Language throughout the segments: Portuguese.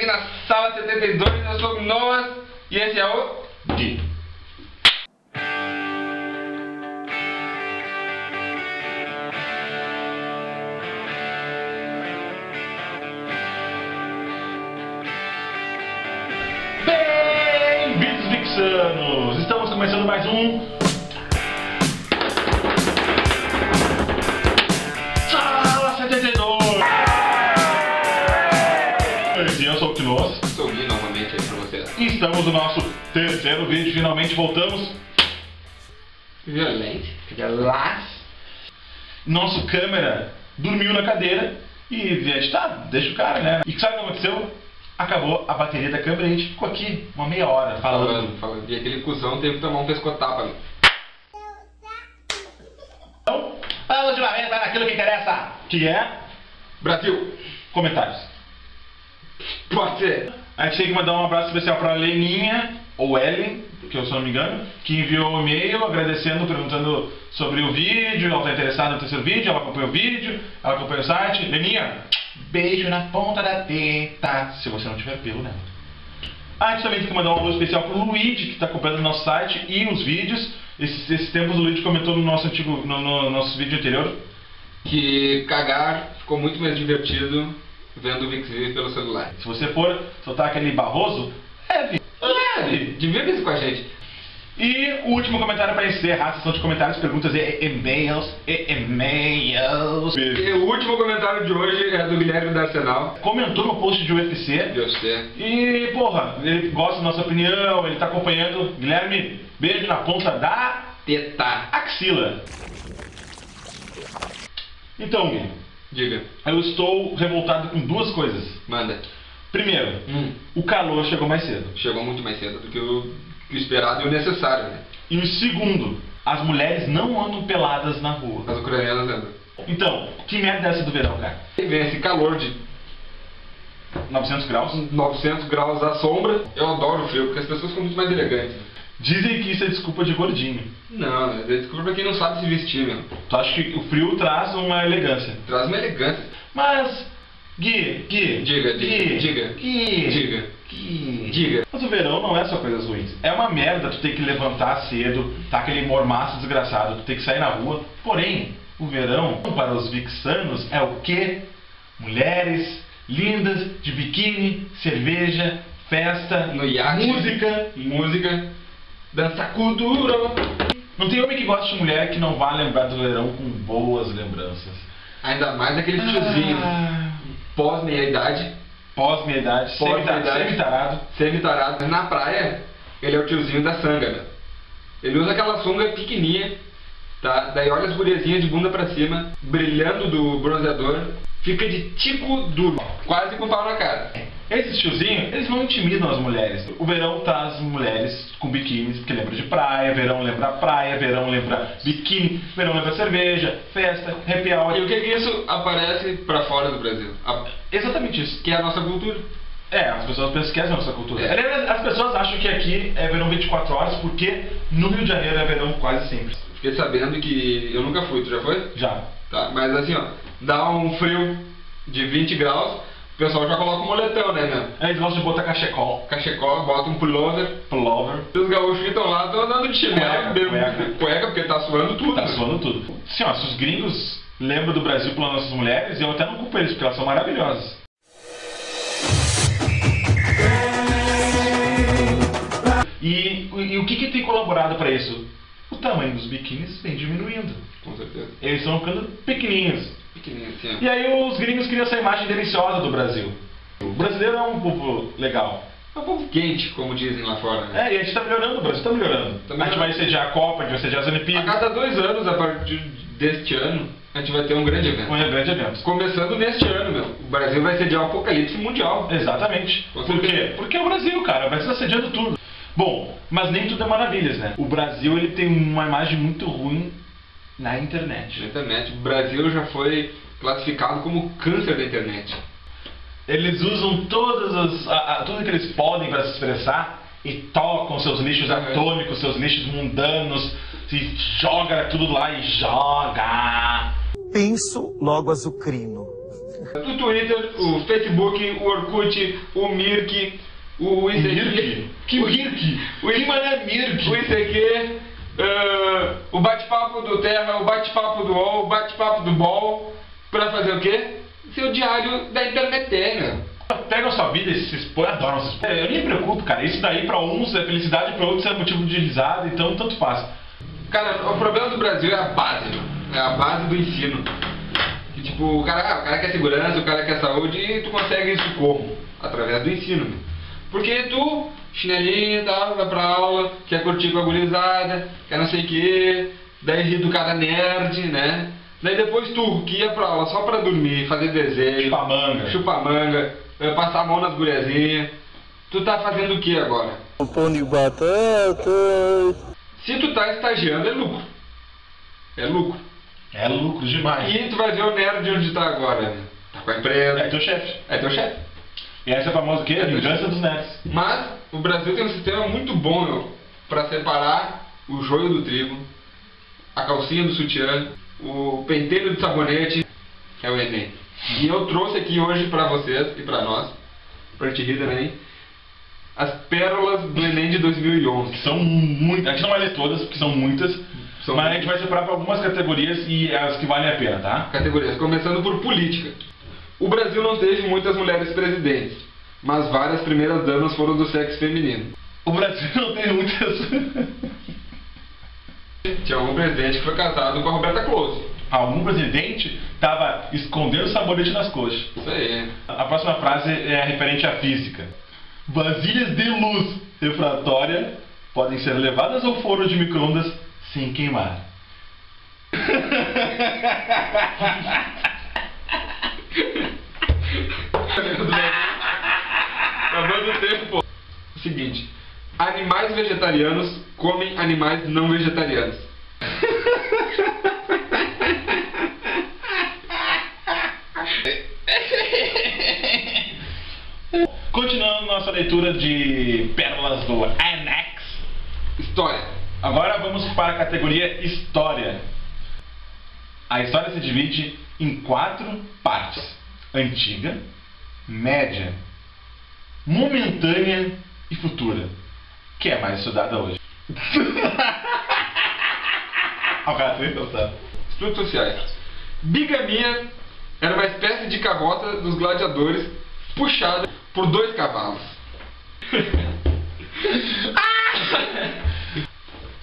na sala 72, eu sou o Noah e esse é o Gui. Bem-vindos, Vixanos! Estamos começando mais um Sala 72! Eu sou o Quinoz. Sou o Gui novamente aí pra vocês. E estamos no nosso terceiro vídeo, finalmente voltamos. Violente. Nosso câmera dormiu na cadeira e a gente deixa o cara, né? E sabe o que aconteceu? Acabou a bateria da câmera e a gente ficou aqui uma meia hora falando. E aquele cuzão teve que tomar um pescotapa. Então, vamos de uma vez naquilo que interessa, que é Brasil. comentários. Pode ser. A gente tem que mandar um abraço especial pra Leninha, ou Ellen, que eu se não me engano, que enviou um e-mail agradecendo, perguntando sobre o vídeo. Ela está interessada no terceiro vídeo, ela acompanha o vídeo, ela acompanha o site. Leninha, beijo na ponta da teta, se você não tiver pelo nela. A gente também tem que mandar um alô especial pro Luigi, que está acompanhando o nosso site e os vídeos. Esses tempos o Luigi comentou no nosso nosso vídeo anterior Que cagar ficou muito mais divertido vendo o VixVive pelo celular. se você for soltar aquele barroso, leve. Divida isso com a gente. E o último comentário para encerrar a sessão de comentários, perguntas e e-mails. E o último comentário de hoje é do Guilherme da Arsenal. Comentou no post de UFC. E, porra, ele gosta da nossa opinião, ele tá acompanhando. Guilherme, beijo na ponta da Teta. axila. Então, Gui, Diga. eu estou revoltado com duas coisas. Manda. Primeiro, o calor chegou mais cedo. Chegou muito mais cedo do que o esperado e o necessário, né? E o segundo, as mulheres não andam peladas na rua. As ucranianas andam. Então, que merda é essa do verão, cara? E vem esse calor de 900 graus? 900 graus à sombra. Eu adoro o frio, porque as pessoas ficam muito mais elegantes. Dizem que isso é desculpa de gordinho. Não, é desculpa pra quem não sabe se vestir, meu. Tu acha que o frio traz uma elegância? Traz uma elegância. Mas, Gui, Diga. Mas o verão não é só coisas ruins. É uma merda tu ter que levantar cedo, tá aquele mormaço desgraçado, tu ter que sair na rua. Porém, o verão, para os vixanos, é o quê? Mulheres lindas, de biquíni, cerveja, festa, No iate. música. Dança kuduro. Não tem homem que goste de mulher que não vá lembrar do verão com boas lembranças. Ainda mais aquele tiozinho pós-meia-idade. Pós-meia-idade, semi-tarado. Semi-tarado. Na praia, ele é o tiozinho da sanga, né? Ele usa aquela sunga pequenininha, tá? Daí olha as guriazinhas de bunda pra cima, brilhando do bronzeador. Fica de tico duro, quase com pau na cara. Esses tiozinhos, eles não intimidam as mulheres. O verão traz mulheres com biquínis, porque lembra de praia, verão lembra biquíni, verão lembra cerveja, festa, happy hour. E o que isso aparece pra fora do Brasil? Exatamente isso. Que é a nossa cultura. As pessoas pensam que é a nossa cultura. As pessoas acham que aqui é verão 24 horas, porque no Rio de Janeiro é verão quase sempre. Fiquei sabendo que eu nunca fui, tu já foi? Já. Tá, mas assim, ó, dá um frio de 20 graus, o pessoal já coloca um moletão, né, meu? Eles gostam de botar cachecol. Cachecol, bota um pullover. E os gaúchos que estão lá estão andando de chinelo, cueca, porque tá suando tudo. Tá suando tudo. Sim, ó, se os gringos lembram do Brasil pelas nossas mulheres, eu até não culpo eles, porque elas são maravilhosas. E o que tem colaborado para isso? O tamanho dos biquínis vem diminuindo. Com certeza. Eles estão ficando pequenininhos. Pequenininhos, sim. E aí os gringos criam essa imagem deliciosa do Brasil. O brasileiro é um povo legal. É um povo quente, como dizem lá fora, né? E a gente tá melhorando, o Brasil tá melhorando. A gente vai sediar a Copa, a gente vai sediar as Olimpíadas. A cada 2 anos, a partir deste ano, a gente vai ter um grande evento. Um grande evento. Começando neste ano, meu. O Brasil vai sediar o Apocalipse Mundial. Exatamente. Por quê? Porque é o Brasil, cara. O Brasil tá sediando tudo. Bom, mas nem tudo é maravilhas, né? O Brasil, ele tem uma imagem muito ruim na internet. Na internet. O Brasil já foi classificado como câncer da internet. Eles usam tudo que eles podem para se expressar e tocam seus lixos atômicos, seus lixos mundanos, e joga tudo lá e joga. Penso, logo azucrino. O Twitter, o Facebook, o Orkut, o Mirk, o ICQ. Que Mirk? Que mané Mirk? O ICQ, o bate-papo do Terra, o bate-papo do UOL, o bate-papo do BOL. Pra fazer o quê? Seu diário da internet, meu. Pega a sua vida e se expõe, adoram se expõe. Eu nem me preocupo, cara. Isso daí pra uns é felicidade, pra outros é motivo de risada, então tanto faz. Cara, o problema do Brasil é a base, meu. É a base do ensino. Que tipo, o cara quer segurança, o cara quer saúde e tu consegue isso como? Através do ensino, meu. Porque tu, chinelinho e tal, vai pra aula, quer curtir com a gurizada, quer não sei o que, daí ri do cara nerd, né? Daí depois tu, que ia pra aula só pra dormir, fazer desenho, chupar manga, passar a mão nas guriazinhas, tu tá fazendo o que agora? Um pão de batata. Se tu tá estagiando, é lucro. É lucro. É lucro demais. E tu vai ver o nerd onde tá agora, né? Tá com a empresa. É teu chefe. É teu chefe. E essa é a famosa o quê? A vingança dos nerds. Mas o Brasil tem um sistema muito bom, meu, pra separar o joio do trigo, a calcinha do sutiã, o pentelho de sabonete, é o Enem. E eu trouxe aqui hoje pra vocês e pra nós, pra te rir também, as pérolas do Enem de 2011. São muitas, a gente não vai ler todas, porque são muitas, mas a gente vai separar para algumas categorias e as que valem a pena, tá? Categorias, começando por política. O Brasil não teve muitas mulheres presidentes, mas várias primeiras damas foram do sexo feminino. O Brasil não tem muitas... Tinha um presidente que foi casado com a Roberta Close. Algum presidente estava escondendo sabonete nas coxas. Isso aí. A próxima frase é referente à física. Vasilhas de luz refratória podem ser levadas ao forno de micro-ondas sem queimar. Acabando o tempo. O seguinte. Animais vegetarianos comem animais não vegetarianos. Continuando nossa leitura de pérolas do Annex. História. Agora vamos para a categoria História. A história se divide em 4 partes: antiga, média, momentânea e futura, que é mais estudada hoje. Estudos sociais. Bigamia era uma espécie de carroça dos gladiadores puxada por 2 cavalos.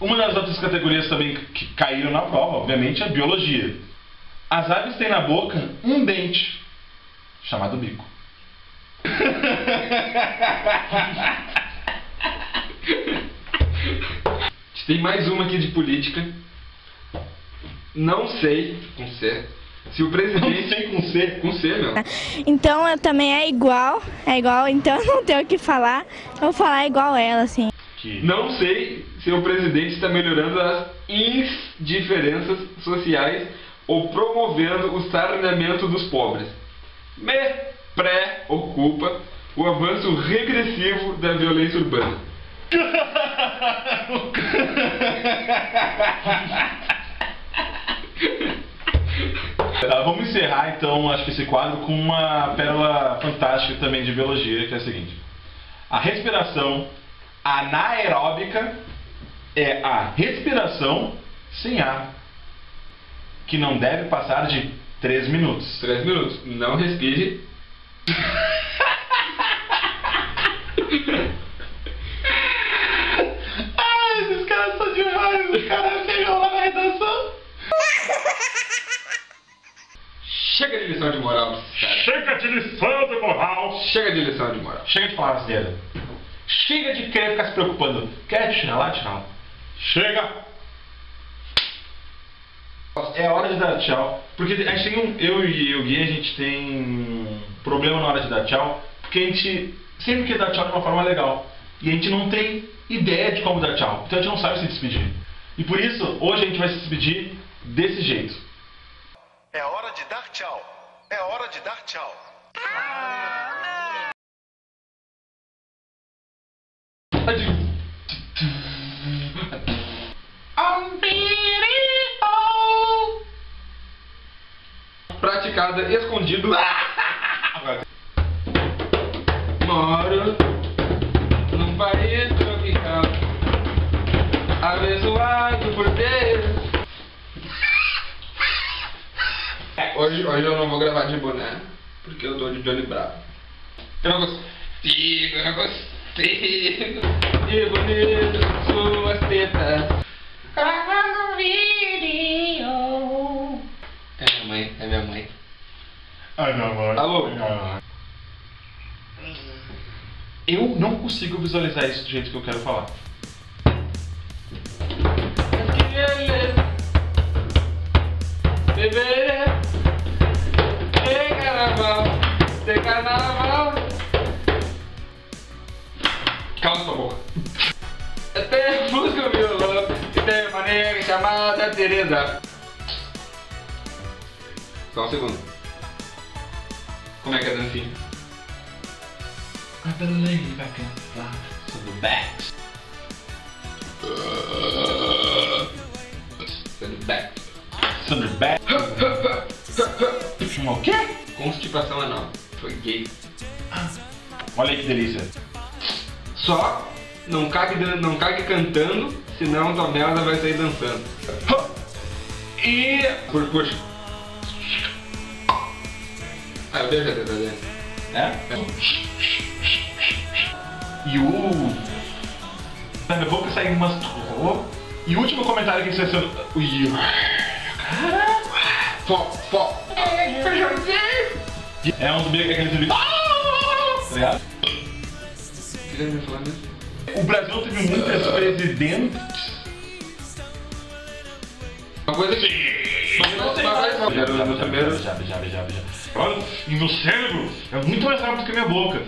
Uma das outras categorias também que caíram na prova, obviamente, é biologia. As aves têm na boca um dente, chamado bico. Tem mais uma aqui de política. Não sei, com C, se o presidente... Não sei com C. Com C, meu. Então também é igual, então eu não tenho o que falar. Eu vou falar igual ela, assim. Não sei se o presidente está melhorando as indiferenças sociais ou promovendo o saneamento dos pobres. Me preocupa o avanço regressivo da violência urbana. Vamos encerrar então, acho que esse quadro com uma pérola fantástica também de biologia, que é a seguinte: a respiração anaeróbica é a respiração sem ar, que não deve passar de 3 minutos. 3 minutos. Não respire. Ai, esses caras são demais. Os caras chegam lá na redação. Chega de lição de moral, cara. Chega de lição de moral. Chega de lição de moral. Chega de falar asneira. Chega de querer ficar se preocupando. Quer tirar lá, tirar lá. Chega. É hora de dar tchau. Porque a gente tem eu e o Gui, a gente tem um problema na hora de dar tchau. Porque a gente sempre quer dar tchau de uma forma legal. E a gente não tem ideia de como dar tchau. Então a gente não sabe se despedir. E por isso, hoje a gente vai se despedir desse jeito. É hora de dar tchau. É hora de dar tchau. Pra te casa escondido. Moro num país tropical, abençoado por Deus. Hoje eu não vou gravar de boné, porque eu tô de Johnny Bravo. Eu não consigo. Que bonito suas tetas. Gravando vídeo. É minha mãe. Ai, meu amor. Alô? Eu não consigo visualizar isso do jeito que eu quero falar. Bebê, tem carnaval. Cala sua boca. Tem música violão e tem uma nega chamada Teresa. Só um segundo. Como é que é a dancinha? I believe I can fly to the back. Back. Thunderback. O quê? Constipação anal. Foi gay. Olha aí que delícia. Só não cague cantando, senão tua merda vai sair dançando. E... Puxa. Ah, eu deixo a teta dele. É? E da minha boca saiu umas... E o último comentário que você sendo... Cara... É um dos aqueles vídeos... Tá ligado? O que ele me falou mesmo? O Brasil teve muitos presidentes... Uma coisa que... No primeiro... Olha, e meu cérebro é muito mais rápido que a minha boca.